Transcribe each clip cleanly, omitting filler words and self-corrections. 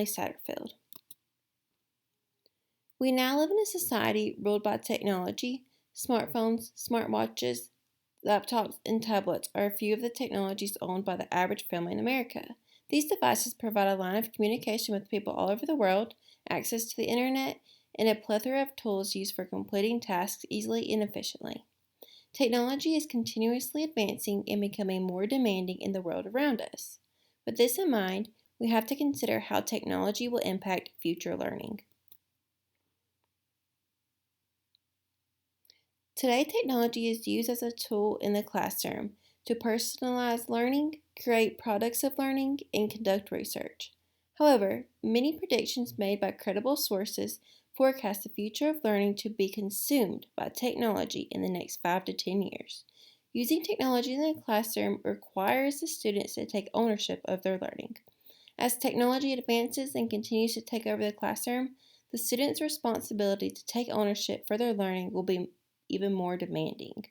Satterfield. We now live in a society ruled by technology. Smartphones, smartwatches, laptops, and tablets are a few of the technologies owned by the average family in America. These devices provide a line of communication with people all over the world, access to the internet, and a plethora of tools used for completing tasks easily and efficiently. Technology is continuously advancing and becoming more demanding in the world around us. With this in mind, we have to consider how technology will impact future learning. Today, technology is used as a tool in the classroom to personalize learning, create products of learning, and conduct research. However, many predictions made by credible sources forecast the future of learning to be consumed by technology in the next 5 to 10 years. Using technology in the classroom requires the students to take ownership of their learning. As technology advances and continues to take over the classroom, the students' responsibility to take ownership for their learning will be even more demanding.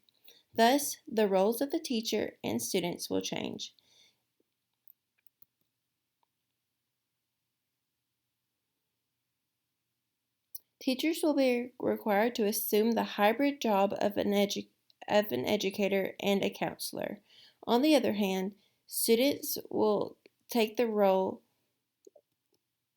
Thus, the roles of the teacher and students will change. Teachers will be required to assume the hybrid job of an educator and a counselor. On the other hand, students will take the role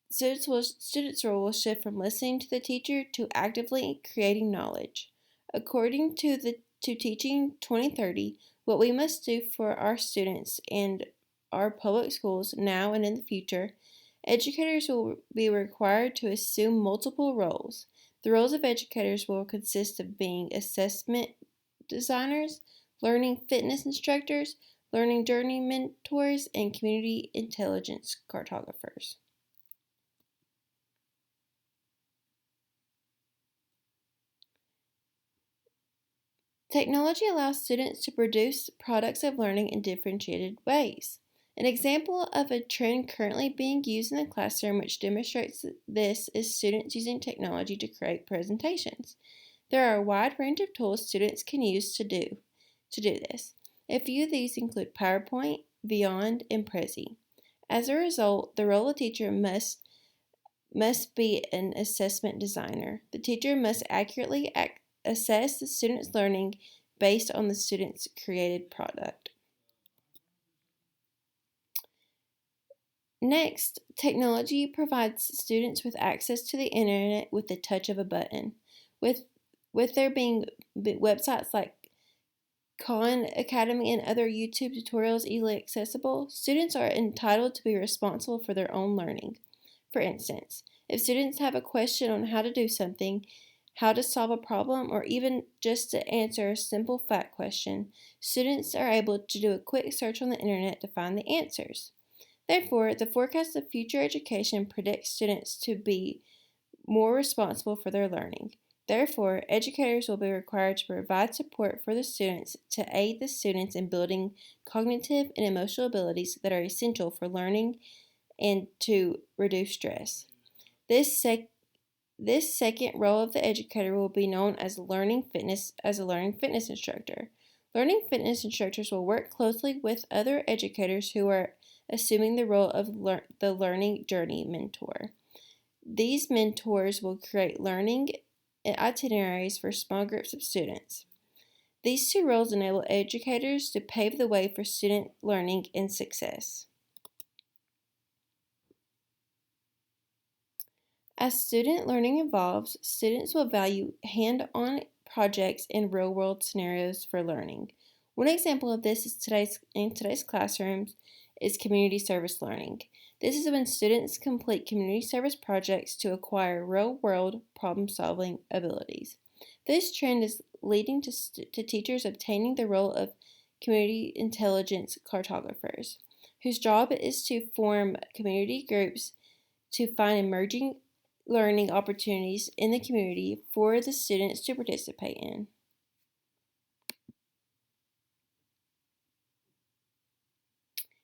students' role will shift from listening to the teacher to actively creating knowledge. According to Teaching 2030, what we must do for our students and our public schools now and in the future, educators will be required to assume multiple roles. The roles of educators will consist of being assessment designers, learning fitness instructors, learning journey mentors, and community intelligence cartographers. Technology allows students to produce products of learning in differentiated ways. An example of a trend currently being used in the classroom which demonstrates this is students using technology to create presentations. There are a wide range of tools students can use to do this. A few of these include PowerPoint, Beyond, and Prezi. As a result, the role of teacher must be an assessment designer. The teacher must accurately assess the student's learning based on the student's created product. Next, technology provides students with access to the internet with the touch of a button. With there being websites like Khan Academy and other YouTube tutorials easily accessible, students are entitled to be responsible for their own learning. For instance, if students have a question on how to do something, how to solve a problem, or even just to answer a simple fact question, students are able to do a quick search on the internet to find the answers. Therefore, the forecast of future education predicts students to be more responsible for their learning. Therefore, educators will be required to provide support for the students to aid the students in building cognitive and emotional abilities that are essential for learning and to reduce stress. This second role of the educator will be known as a learning fitness instructor. Learning fitness instructors will work closely with other educators who are assuming the role of the learning journey mentor. These mentors will create learning itineraries for small groups of students. These two roles enable educators to pave the way for student learning and success. As student learning evolves, students will value hand-on projects and real-world scenarios for learning. One example of this is in today's classrooms is community service learning. This is when students complete community service projects to acquire real-world problem-solving abilities. This trend is leading to teachers obtaining the role of community intelligence cartographers, whose job is to form community groups to find emerging learning opportunities in the community for the students to participate in.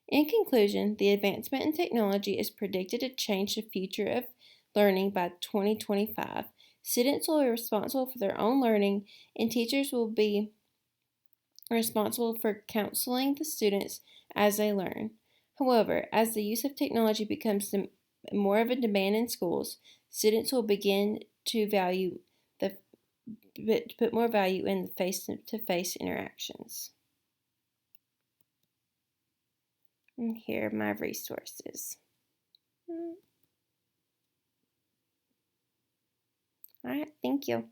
In conclusion, the advancement in technology is predicted to change the future of learning by 2025. Students will be responsible for their own learning, and teachers will be responsible for counseling the students as they learn. However, as the use of technology becomes more of a demand in schools, students will begin to put more value in the face-to-face interactions. And here are my resources. All right, thank you.